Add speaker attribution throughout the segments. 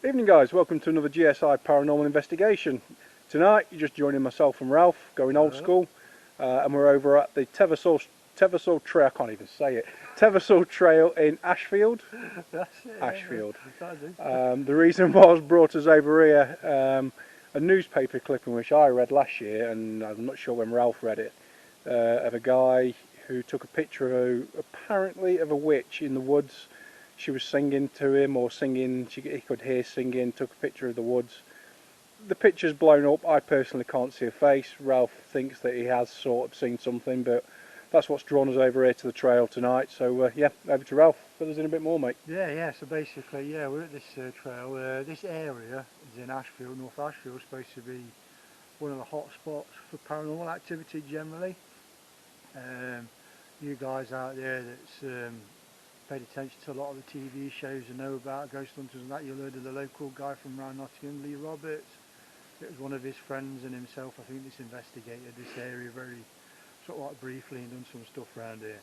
Speaker 1: Evening guys, welcome to another G.S.I paranormal investigation. Tonight you're just joining myself and Ralph, going old school, and we're over at the teversal Trail, I can't even say it, Teversal Trail in Ashfield.
Speaker 2: That's it,
Speaker 1: Ashfield.
Speaker 2: Yeah.
Speaker 1: The reason was brought us over here, a newspaper clipping which I read last year, and I'm not sure when Ralph read it, of a guy who took a picture apparently of a witch in the woods. She was singing to him, or singing, he could hear singing, took a picture of the woods. The picture's blown up. I personally can't see a face. Ralph thinks that he has sort of seen something, but that's what's drawn us over here to the trail tonight. So yeah, over to Ralph. Fill us in a bit more, mate.
Speaker 2: Yeah, so basically, yeah, we're at this trail. This area is in Ashfield, North Ashfield, supposed to be one of the hot spots for paranormal activity generally. You guys out there that's paid attention to a lot of the TV shows and know about ghost hunters and that, you'll heard of the local guy from around Nottingham, Lee Roberts. It was one of his friends and himself, I think, that's investigated this area very sort of like briefly and done some stuff around here.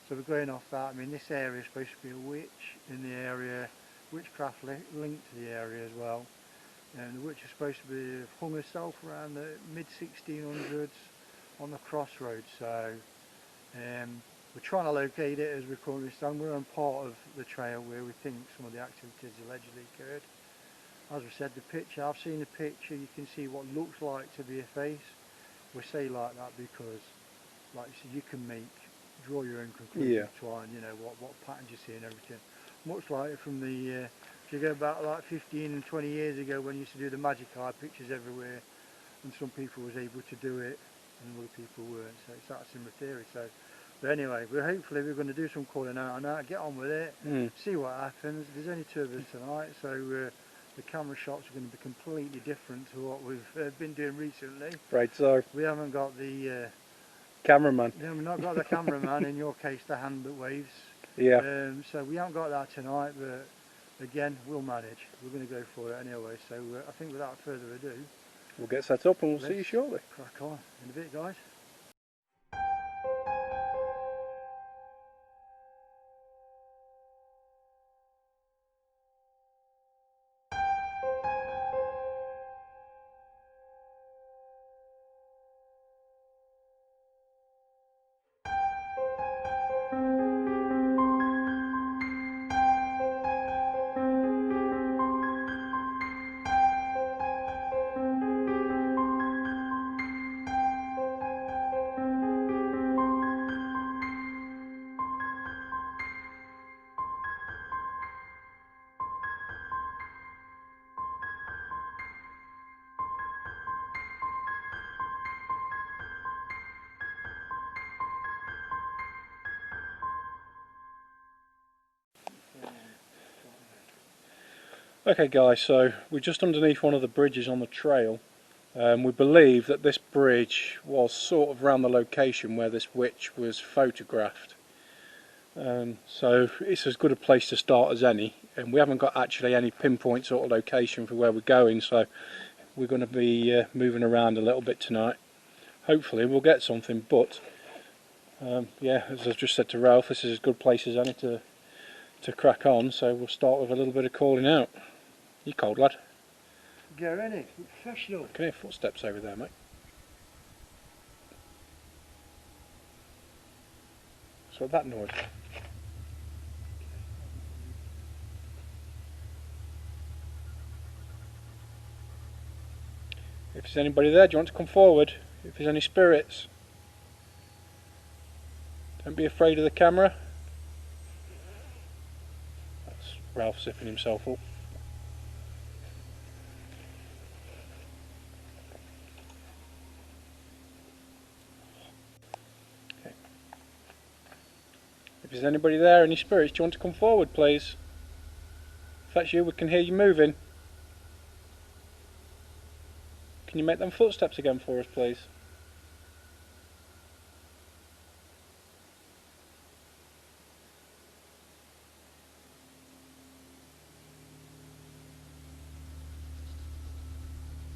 Speaker 2: So we're going off that. I mean, this area is supposed to be a witch in the area, witchcraft linked to the area as well. And the witch is supposed to be hung herself around the mid-1600s on the crossroads. So we're trying to locate it as we're currently stand. We're on part of the trail where we think some of the activities allegedly occurred. As we said, the picture, I've seen the picture, you can see what looks like to be a face. We say like that because, like you said, you can draw your own conclusions, try and, you know, what patterns you see and everything. Much like from the, if you go back like 15 and 20 years ago when you used to do the magic eye pictures everywhere, and some people was able to do it and other people weren't, so it's that similar theory. So, but anyway, hopefully we're going to do some calling out on that, get on with it, see what happens. There's only two of us tonight, so the camera shots are going to be completely different to what we've been doing recently.
Speaker 1: Right, so
Speaker 2: we haven't got the
Speaker 1: cameraman.
Speaker 2: Yeah, we've not got the cameraman, in your case the hand that waves.
Speaker 1: Yeah.
Speaker 2: So we haven't got that tonight, but again, we'll manage. We're going to go for it anyway, so I think without further ado,
Speaker 1: we'll get set up and we'll see you shortly.
Speaker 2: Crack on in a bit, guys.
Speaker 1: Okay guys, so we're just underneath one of the bridges on the trail. We believe that this bridge was sort of around the location where this witch was photographed. So it's as good a place to start as any, and we haven't got actually any pinpoint sort of location for where we're going, so we're going to be moving around a little bit tonight. Hopefully we'll get something, but yeah, as I've just said to Ralph, this is as good a place as any to crack on, so we'll start with a little bit of calling out. You cold, lad?
Speaker 2: Get ready, professional.
Speaker 1: I can hear footsteps over there, mate. So that noise. If there's anybody there, do you want to come forward? If there's any spirits, don't be afraid of the camera. That's Ralph zipping himself up. Okay. If there's anybody there, any spirits, do you want to come forward, please? If that's you, we can hear you moving. Can you make them footsteps again for us, please?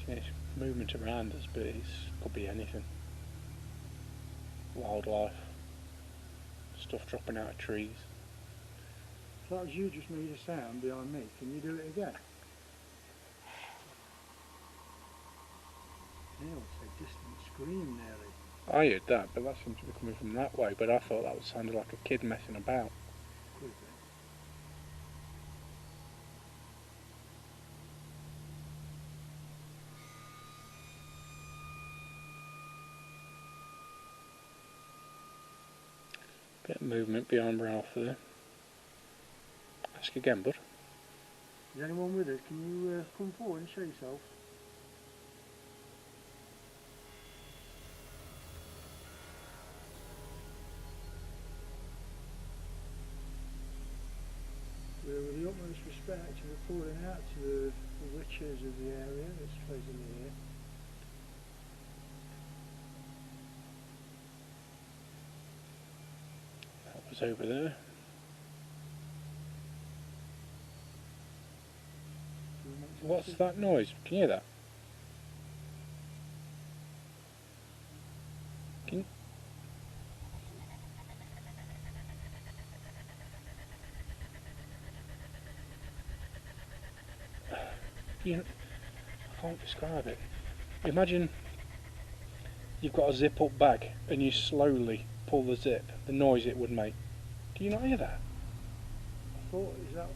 Speaker 1: Okay, movement around us, but it could be anything. Wildlife, stuff dropping out of trees.
Speaker 2: That was you just made a sound behind me. Can you do it again? hear what's a distant scream nearly.
Speaker 1: I heard that, but that seemed to be coming from that way, but I thought that sounded like a kid messing about.
Speaker 2: Could be.
Speaker 1: Bit of movement behind Ralph there. Ask again, bud.
Speaker 2: Is anyone with us? Can you come forward and show yourself? With the utmost respect, reporting out to the witches of the area that's supposedly here.
Speaker 1: That was over there. What's that noise? Can you hear that? Can you... I can't describe it. Imagine you've got a zip up bag and you slowly pull the zip, the noise it would make. Can you not hear that?
Speaker 2: I thought, is that...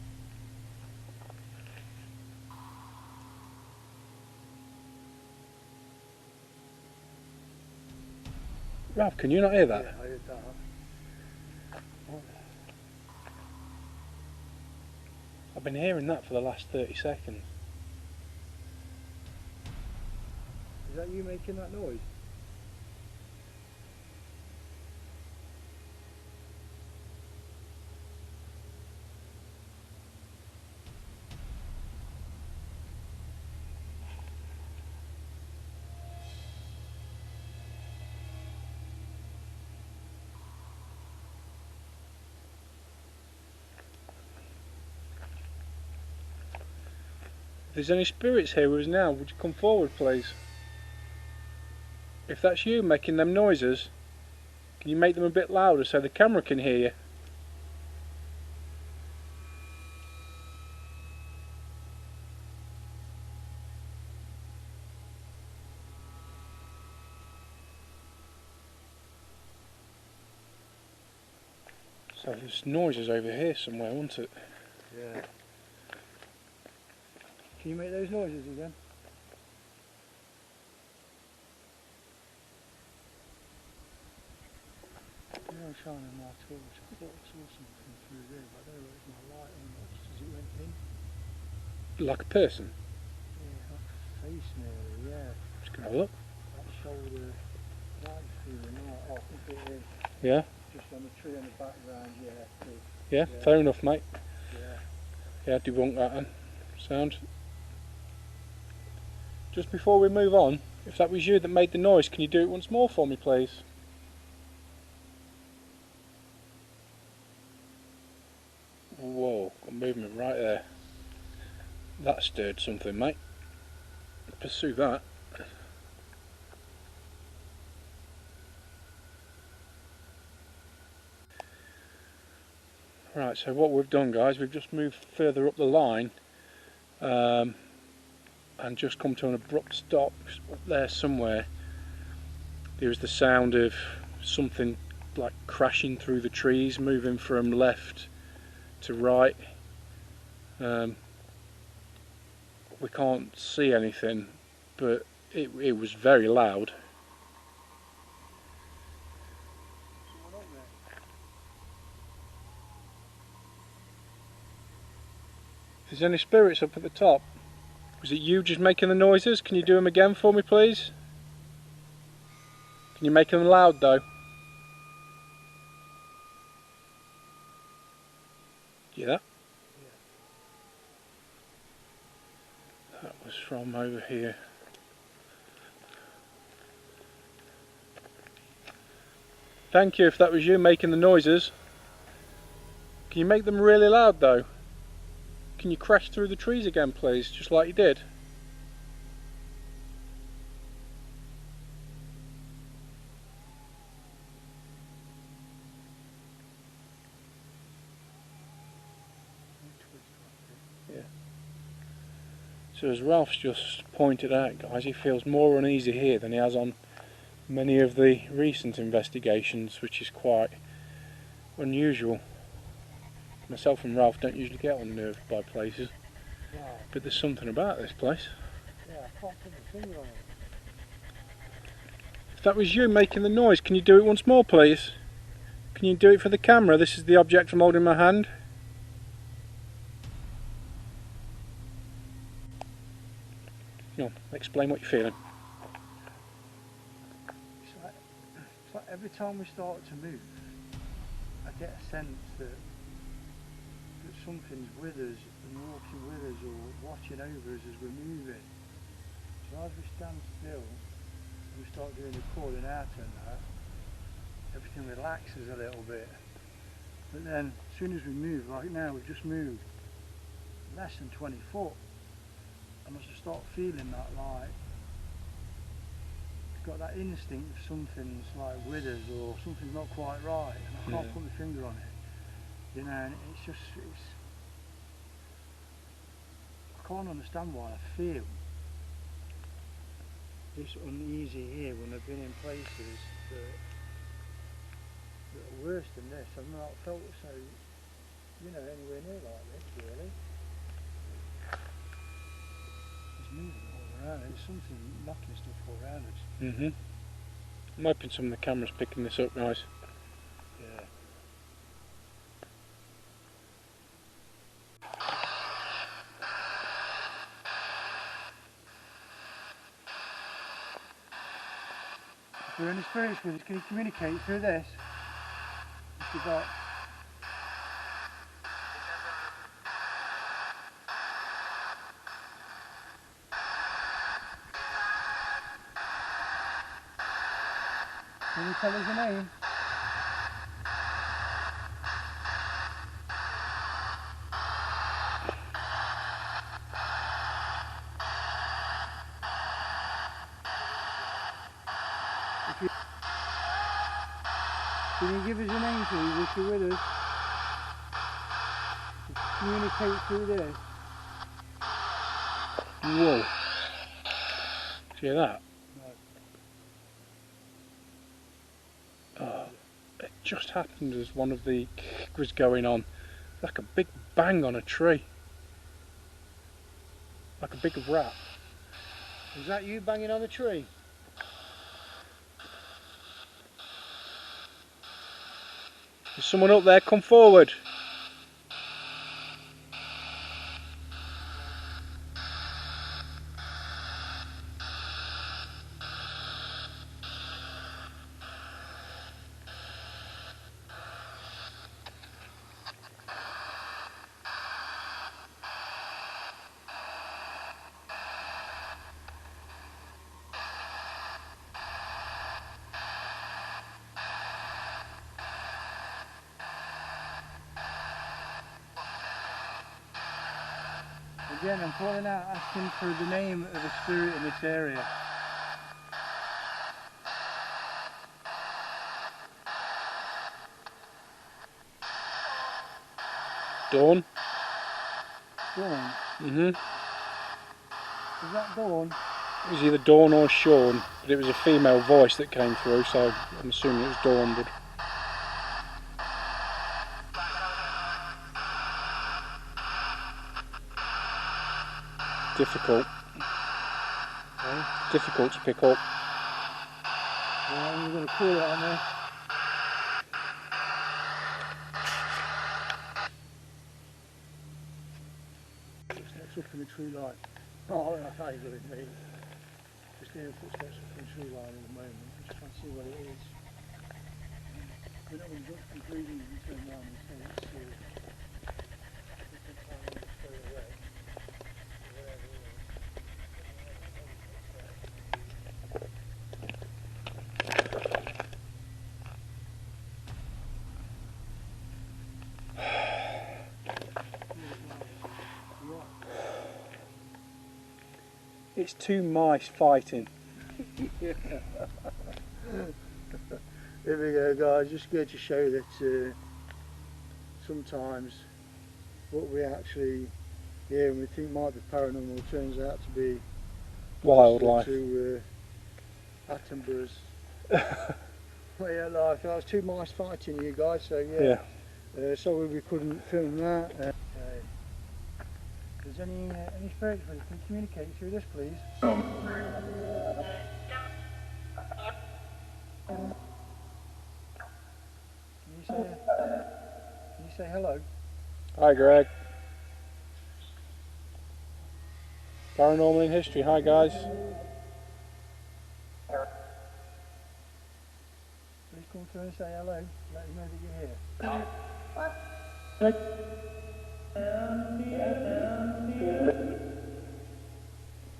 Speaker 1: Ralph, can you not hear that?
Speaker 2: Yeah, I heard that.
Speaker 1: I've been hearing that for the last 30 seconds.
Speaker 2: Is that you making that noise?
Speaker 1: If there's any spirits here with us now, would you come forward, please? If that's you making them noises, can you make them a bit louder so the camera can hear you? So there's noises over here somewhere, wasn't it?
Speaker 2: Yeah. Can you make those noises again? Yeah, I'm shining my torch. I thought I saw something through there, but I don't know if it's my light or not, just as it went in.
Speaker 1: Like a person.
Speaker 2: Yeah, like a face nearly, yeah.
Speaker 1: Just gonna have a look.
Speaker 2: That shoulder light feeling, oh, I think it is.
Speaker 1: Yeah?
Speaker 2: Just on the tree in the background, yeah.
Speaker 1: Yeah,
Speaker 2: Yeah.
Speaker 1: fair enough, mate.
Speaker 2: Yeah.
Speaker 1: Yeah, debunk that then. Sound. Just before we move on, if that was you that made the noise, can you do it once more for me, please? Whoa, got movement right there. That stirred something, mate. Pursue that. Right, so what we've done, guys, we've just moved further up the line and just come to an abrupt stop up there somewhere. There was the sound of something like crashing through the trees, moving from left to right. We can't see anything, but it was very loud.
Speaker 2: Someone up there?
Speaker 1: If there's any spirits up at the top, was it you just making the noises? Can you do them again for me, please? Can you make them loud though? Yeah.
Speaker 2: Yeah.
Speaker 1: That was from over here. Thank you if that was you making the noises. Can you make them really loud though? Can you crash through the trees again, please, just like you did? So as Ralph's just pointed out, guys, he feels more uneasy here than he has on many of the recent investigations, which is quite unusual. Myself and Ralph don't usually get unnerved by places, but there's something about this place.
Speaker 2: Yeah, I can't put my finger on it.
Speaker 1: If that was you making the noise, can you do it once more, please? Can you do it for the camera? This is the object I'm holding in my hand. Come on, explain what you're feeling.
Speaker 2: It's like every time we start to move, I get a sense that something's with us and walking with us or watching over us as we're moving. So as we stand still and we start doing the calling out and that, everything relaxes a little bit. But then as soon as we move, like now we've just moved less than 20 foot, and I just start feeling that, like I've got that instinct of something's like with us or something's not quite right, and I can't put my finger on it, you know, and it's just, I can't understand why I feel this uneasy here when I've been in places that are worse than this. I've not felt so, you know, anywhere near like this really. It's moving all around, it's something knocking stuff all around us.
Speaker 1: I'm hoping some of the cameras picking this up, guys.
Speaker 2: Yeah. If there are any spirits with us, can you communicate through this? If you've got... Can you tell us your name? Can you give us your name please if you're with us? Communicate through this.
Speaker 1: Whoa. See that?
Speaker 2: No.
Speaker 1: Oh, it just happened as one of the was going on. Like a big bang on a tree. Like a big rap.
Speaker 2: Is that you banging on the tree?
Speaker 1: There's someone up there, come forward.
Speaker 2: Again, I'm calling out asking for the name of a spirit in this area.
Speaker 1: Dawn?
Speaker 2: Dawn?
Speaker 1: Is
Speaker 2: that Dawn?
Speaker 1: It was either Dawn or Sean, but it was a female voice that came through, so I'm assuming it was Dawn. But difficult. Difficult to pick up.
Speaker 2: Well, I'm going to call it on there. Footsteps up in the tree line. Oh, I thought you were going to be. Just hearing footsteps up in the tree line at the moment. I'm just trying to see what it is. We're not going to jump completely and turn around and say it's we can find it straight away. Wherever it is.
Speaker 1: it's two mice fighting.
Speaker 2: Here we go, guys, just going to show that sometimes what we actually Yeah, and we think might be paranormal, turns out to be
Speaker 1: Wildlife.
Speaker 2: to Attenborough's way of life. That was 2 mice fighting you guys, so yeah. Sorry we couldn't film that. If there's any spirits, can you communicate through this, please? Can you say hello?
Speaker 1: Hi Greg. Paranormal in History, hi guys.
Speaker 2: Please come through and say hello. Let us know that you're here.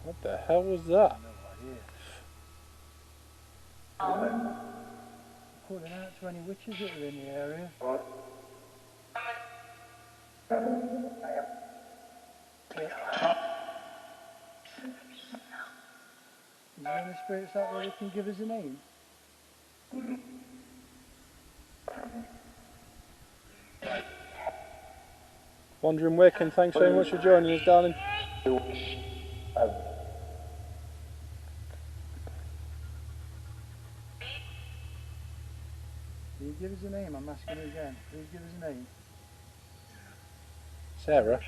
Speaker 1: What the hell was that?
Speaker 2: No idea. Calling out to any witches that are in the area. Is there any spirits out there that can give us a name?
Speaker 1: Wandering Wiccan, thanks very much for joining us, darling.
Speaker 2: Can you give us a name? I'm asking you again. Please give us a name.
Speaker 1: Sarah?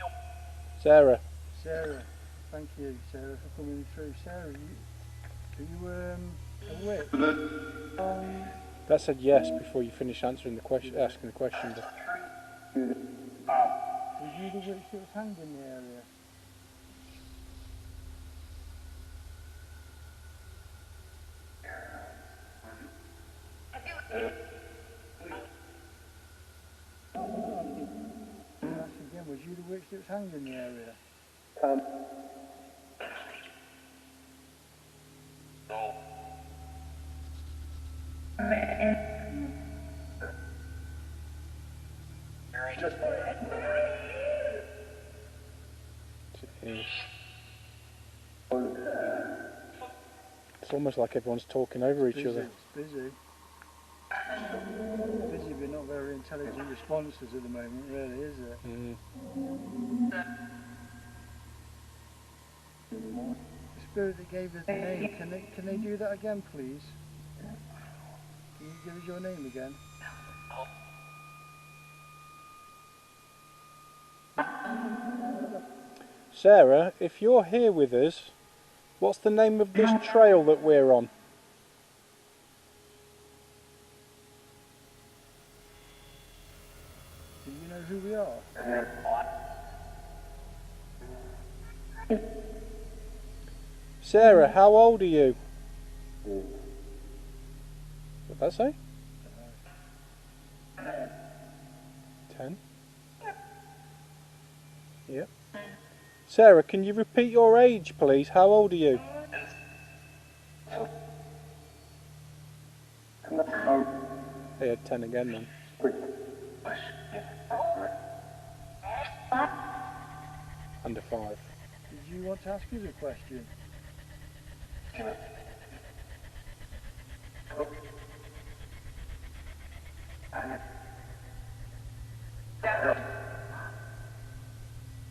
Speaker 1: Sarah?
Speaker 2: Sarah. Thank you, Sarah, for coming through. Sarah, are you a witch?
Speaker 1: That said yes before you finish answering the question, asking the question. But
Speaker 2: Was you the witch that was hanged in the area? Ask again, was you the witch that was hanged in the area?
Speaker 1: it's almost like everyone's talking over each other.
Speaker 2: It's busy. Busy but not very intelligent responses at the moment, really, is it? The spirit that gave us the name, can they do that again, please? Can you give us your name again?
Speaker 1: Sarah, if you're here with us, what's the name of this trail that we're on?
Speaker 2: Do you know who we are?
Speaker 1: Sarah, how old are you? What did that say? 10? Yep. Sarah, can you repeat your age, please? How old are you? I had 10 again then. Under 5.
Speaker 2: Did you want to ask us a question?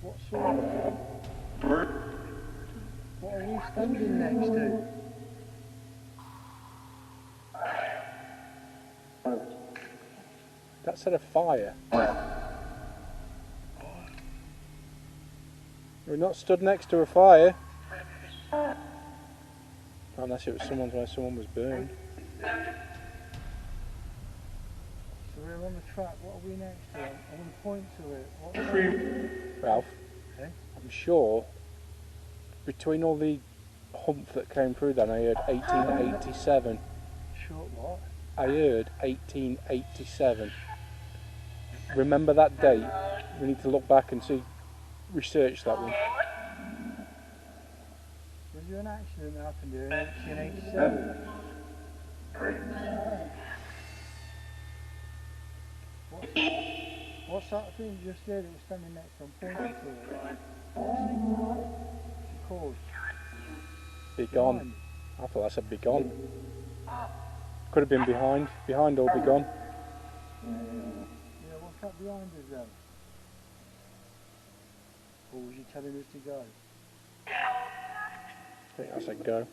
Speaker 2: What sort of... What are we standing next to?
Speaker 1: That said a fire. We're not stood next to a fire. Unless it was someone's where someone was burned.
Speaker 2: So we're on the track, what are we next to? I'm going to point to it.
Speaker 1: Ralph,
Speaker 2: Okay.
Speaker 1: I'm sure between all the hump that came through then I heard 1887.
Speaker 2: Short what?
Speaker 1: I heard 1887. Remember that date? We need to look back and research that one.
Speaker 2: Was there an accident that happened here in 1887? What's that thing just there that was standing next to him, pointing to it? What's it called?
Speaker 1: Be gone. I thought that said be gone. Could have been behind. Behind or be gone.
Speaker 2: Yeah, what's that behind us then? Or was you telling us to go?
Speaker 1: I think I said go.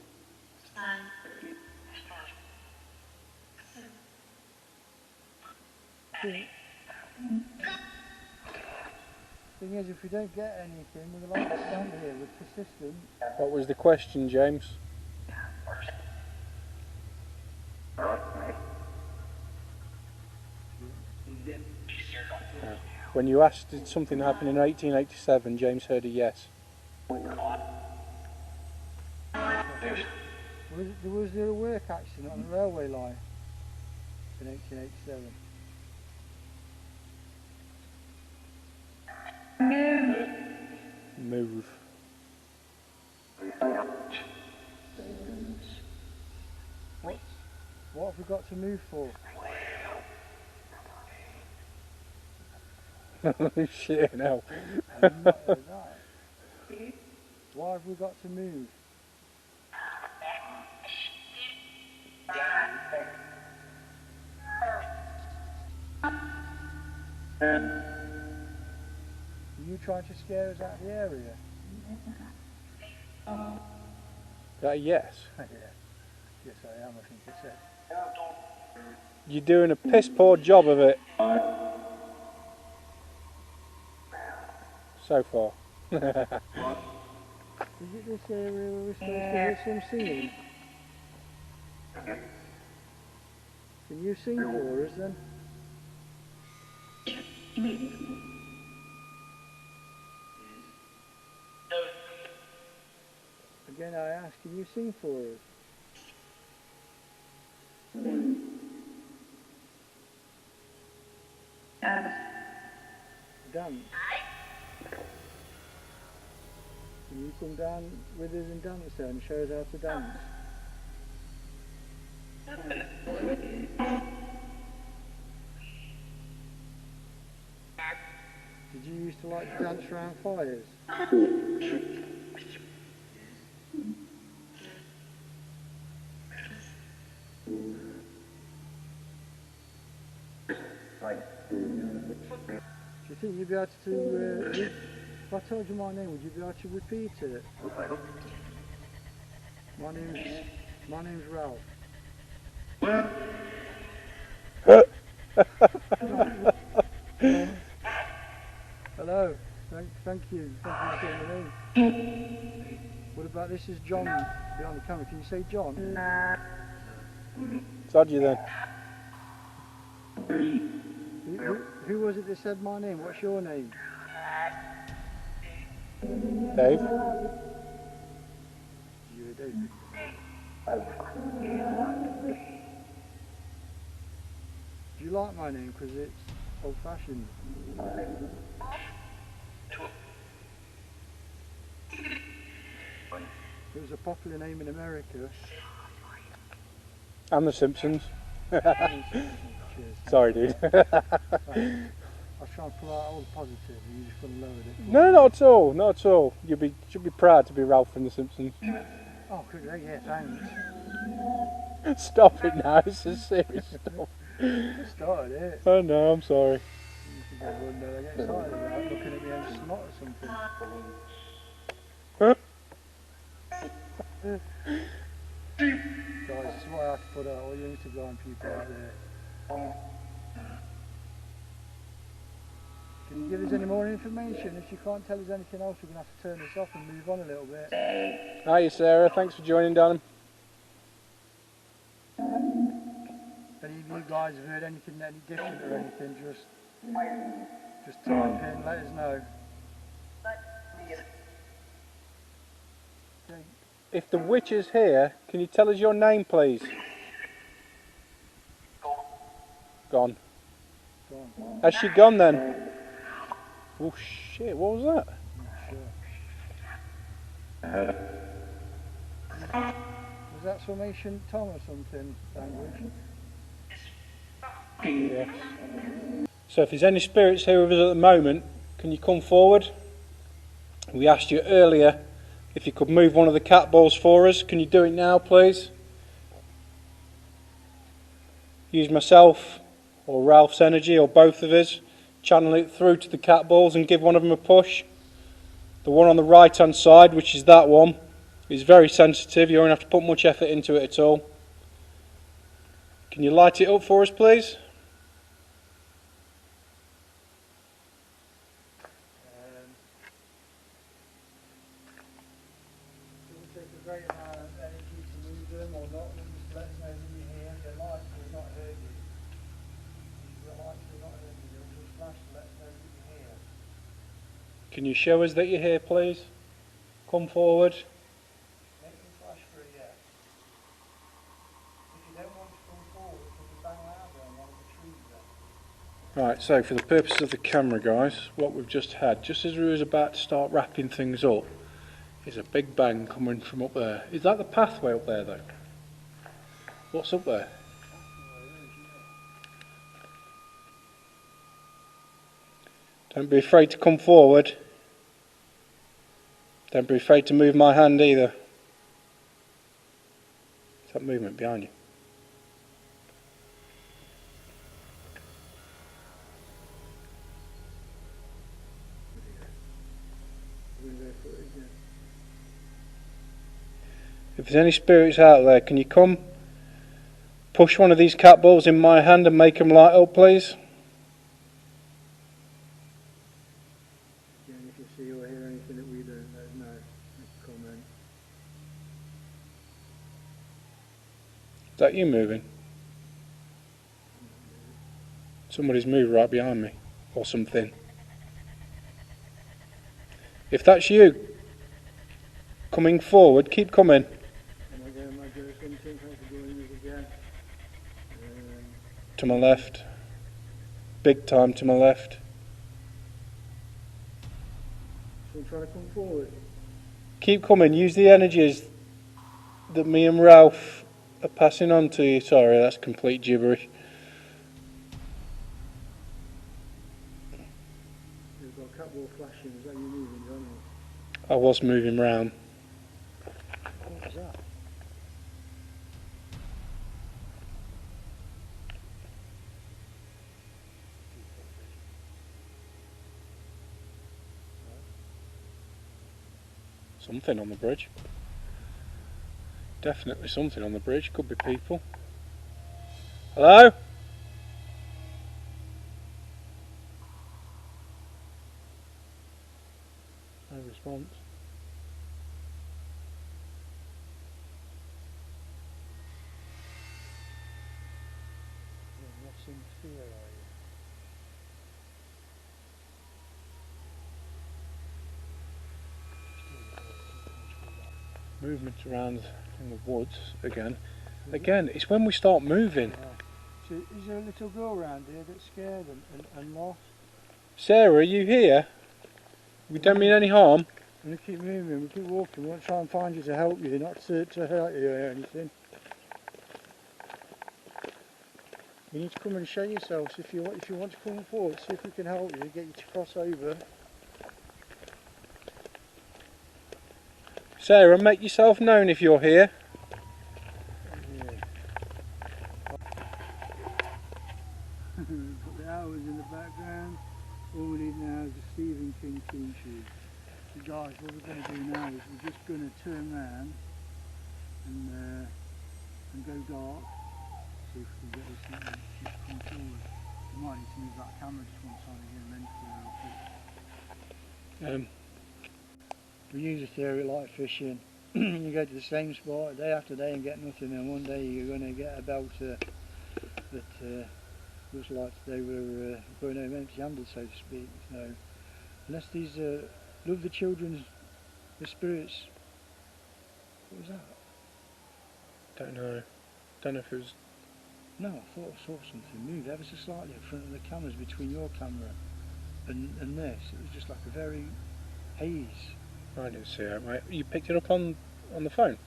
Speaker 2: Thing is, if we don't get anything, we're like to stand here with persistence.
Speaker 1: What was the question, James? When you asked did something happen in 1887, James heard a yes.
Speaker 2: Was there a work accident on the railway line in 1887?
Speaker 1: Move.
Speaker 2: What have we got to move for?
Speaker 1: Shit, no.
Speaker 2: I've not heard that. Why have we got to move? Are you trying to scare us out of the area?
Speaker 1: Is that a yes?
Speaker 2: Yeah. Yes, I am, I think it said.
Speaker 1: You're doing a piss poor job of it. So far.
Speaker 2: Is it this area where we're supposed to hear some singing? Can you sing for us then? Again I ask, can you sing for us? Dance. Can you come down with us and dance there and show us how to dance? Did you used to like to dance around fires? Do you think you'd be able to, if I told you my name, would you be able to repeat it? My name's Ralph. Hello, thank you for saying my name. What about this is John behind the camera, can you say John?
Speaker 1: Sod you then.
Speaker 2: Who was it that said my name? What's your name?
Speaker 1: Dave?
Speaker 2: You're Dave. Do you like my name because it's old fashioned? It was a popular name in America.
Speaker 1: And the Simpsons.
Speaker 2: Cheers.
Speaker 1: Sorry, dude.
Speaker 2: I was trying to pull out all the positive and you just couldn't lower it.
Speaker 1: No, not at all. Not at all. Should be proud to be Ralph from the Simpsons.
Speaker 2: Oh, good, yeah, thanks.
Speaker 1: Stop it now. This is serious stuff.
Speaker 2: Just started it.
Speaker 1: Oh no, I'm sorry.
Speaker 2: You should go wonder, I get excited about looking at me and snot or something.
Speaker 1: Huh?
Speaker 2: Guys, this is what I have to put out all you Instagram people out there. Can you give us any more information? If you can't tell us anything else, we're going to have to turn this off and move on a little bit.
Speaker 1: Hiya Sarah, thanks for joining, Darren.
Speaker 2: If any of you guys have heard anything any different or anything, just type in, let us know. Okay.
Speaker 1: If the witch is here, can you tell us your name, please? Gone.
Speaker 2: Gone.
Speaker 1: Has she gone then? Oh shit, what was that?
Speaker 2: Not sure. Was that some ancient tongue or something language?
Speaker 1: Yes. So if there's any spirits here with us at the moment, can you come forward? We asked you earlier if you could move one of the cat balls for us. Can you do it now, please? Use myself or Ralph's energy or both of us. Channel it through to the cat balls and give one of them a push. The one on the right hand side, which is that one, is very sensitive. You don't have to put much effort into it at all. Can you light it up for us, please?
Speaker 2: It will take a great amount of energy to move them or not. Just let us know that you're here. The lights will not hurt you. The lights will not hurt you. They'll just flash to let us know that you're here.
Speaker 1: Can you show us that you're here, please? Come forward.
Speaker 2: Make them flash through, yeah. If you don't want to come forward, put the bang louder on one of the trees there.
Speaker 1: Right, so for the purpose of the camera, guys, what we've just had, just as we was about to start wrapping things up, is a big bang coming from up there. Is that the pathway up there, though? What's up there? Don't be afraid to come forward. Don't be afraid to move my hand either. Is that movement behind you? If there's any spirits out there, can you come push one of these cat balls in my hand and make them light up, please?
Speaker 2: Yeah, if you see or hear anything that we don't, let us know. Make a comment.
Speaker 1: Is that you moving? Somebody's moved right behind me, or something. If that's you coming forward, keep coming.
Speaker 2: Am I going to do something? Thanks for joining us again.
Speaker 1: To my left. Big time to my left.
Speaker 2: So trying to come forward.
Speaker 1: Keep coming, use the energies that me and Ralph are passing on to you. Sorry, that's complete gibberish.
Speaker 2: You've got a cat ball flashing. Is that you moving, Johnny?
Speaker 1: I was moving round.
Speaker 2: What was that?
Speaker 1: Something on the bridge. Definitely something on the bridge. Could be people. Hello? No response.
Speaker 2: You're not in fear, are you?
Speaker 1: Movement around in the woods again. Again, it's when we start moving.
Speaker 2: So is there a little girl around here that's scared and lost?
Speaker 1: Sarah, are you here? We don't mean any harm.
Speaker 2: And we keep moving, we keep walking, we want to try and find you to help you, not to hurt you or anything. You need to come and show yourselves if you want to come forward, see if we can help you, get you to cross over.
Speaker 1: Sarah, make yourself known if you're here.
Speaker 2: Put the hours in the background. All we need now is a Stephen King theme tune. So guys, what we're going to do now is we're just going to turn round and go dark. See if we can get this thing to come forward. We might need to move that camera just one side again and then clear up. We use a theory like fishing. You go to the same spot day after day and get nothing, and one day you're going to get a belter that looks like they were going home empty-handed, so to speak. So unless these love the children, the spirits. What was that?
Speaker 1: Don't know. Don't know if it was.
Speaker 2: No, I thought I saw something move ever so slightly in front of the cameras between your camera and this. It was just like a very haze.
Speaker 1: I didn't see it, mate. You picked it up on the phone?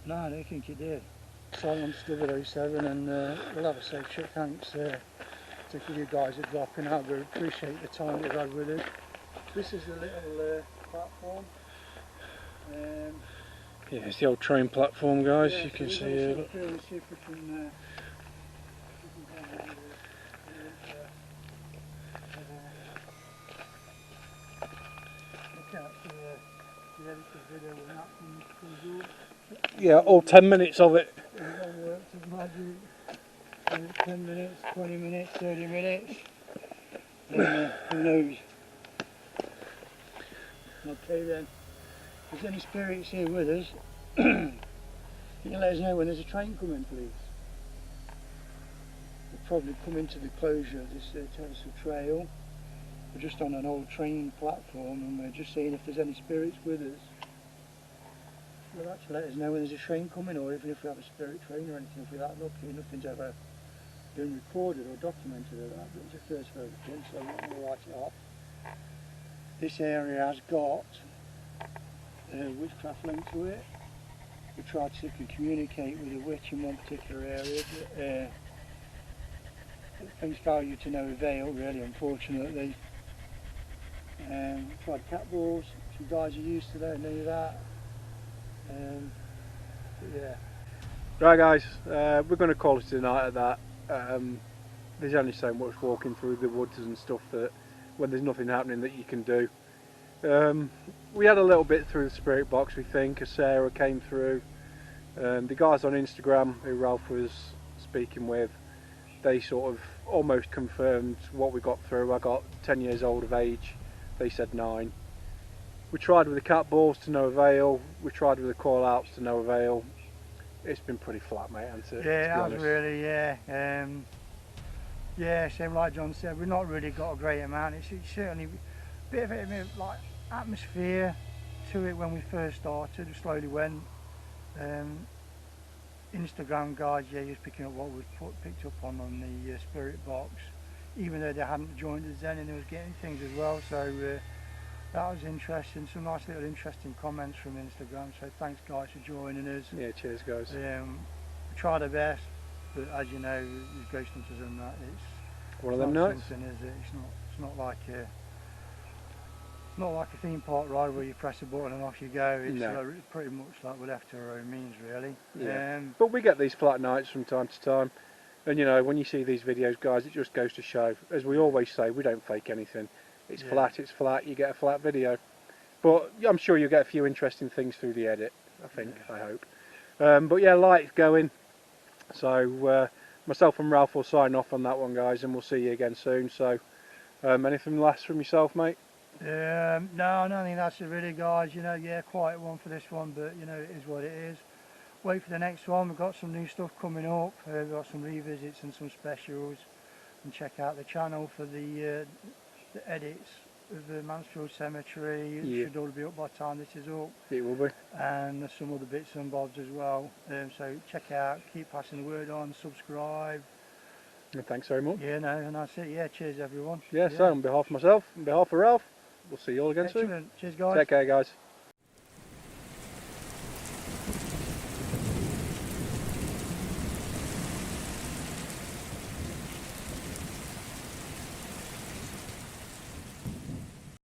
Speaker 2: No, I don't think it did. Silence 007 and we'll have a safe trip. Thanks to you guys at dropping out. We appreciate the time you've had with us. This is the little platform.
Speaker 1: Yeah, it's the old train platform, guys.
Speaker 2: Yeah,
Speaker 1: you can
Speaker 2: so
Speaker 1: see
Speaker 2: we're
Speaker 1: it.
Speaker 2: gonna see if we can look out for
Speaker 1: Yeah, all 10 minutes of it.
Speaker 2: It all works as magic. 10 minutes, 20 minutes, 30 minutes. Who knows? Okay then. If there's any spirits here with us, you can let us know when there's a train coming, please. We'll probably come into the closure of this teversal trail. We're just on an old train platform and we're just seeing if there's any spirits with us. Well, actually let us know when there's a train coming, or even if we have a spirit train or anything, if we're that lucky. Nothing's ever been recorded or documented of that, but it's a first for everything, so we're going to write it off. This area has got a witchcraft link to it. We tried to communicate with a witch in one particular area, but things value to no avail, really, unfortunately. Tried cat balls, some guys are used to that, knew that. But yeah.
Speaker 1: Right guys, we're going to call it a night at that. There's only so much walking through the woods and stuff that when there's nothing happening that you can do. We had a little bit through the spirit box, we think, as Sarah came through. The guys on Instagram who Ralph was speaking with, they sort of almost confirmed what we got through. I got 10 years old of age, they said 9. We tried with the cat balls to no avail, we tried with the call outs to no avail. It's been pretty flat, mate, hasn't it?
Speaker 2: Yeah, it has really, yeah. Yeah, same like John said, we've not really got a great amount. It's certainly a bit of it, like atmosphere to it when we first started. It slowly went. Instagram guys, yeah, just picking up what was picked up on the spirit box, even though they hadn't joined us then, and they was getting things as well. So that was interesting. Some nice little interesting comments from Instagram. So thanks guys for joining us.
Speaker 1: Yeah, cheers guys.
Speaker 2: We tried our best, but as you know, with ghost hunters and that, it's
Speaker 1: one of them nights.
Speaker 2: Something, is it? It's not like a theme park ride where you press a button and off you go. It's pretty much like we're left to our own means, really.
Speaker 1: Yeah. But we get these flat nights from time to time, and you know, when you see these videos, guys, it just goes to show, as we always say, we don't fake anything. It's flat, it's flat, you get a flat video. But I'm sure you'll get a few interesting things through the edit, I think, I hope. But yeah, light's going. So myself and Ralph will sign off on that one, guys, and we'll see you again soon. So anything last from yourself, mate?
Speaker 2: No, nothing. That's it really, guys. You know, yeah, quiet one for this one, but you know, it is what it is. Wait for the next one. We've got some new stuff coming up. We've got some revisits and some specials. And check out the channel for the edits of the Mansfield Cemetery. It should all be up by the time this is up.
Speaker 1: It will be.
Speaker 2: And there's some other bits and bobs as well. So check out, keep passing the word on, subscribe.
Speaker 1: And thanks very much.
Speaker 2: Yeah, no, and that's it. Yeah, cheers everyone.
Speaker 1: Yeah, so on behalf of myself, on behalf of Ralph, we'll see you all again soon.
Speaker 2: Cheers guys.
Speaker 1: Take care, guys.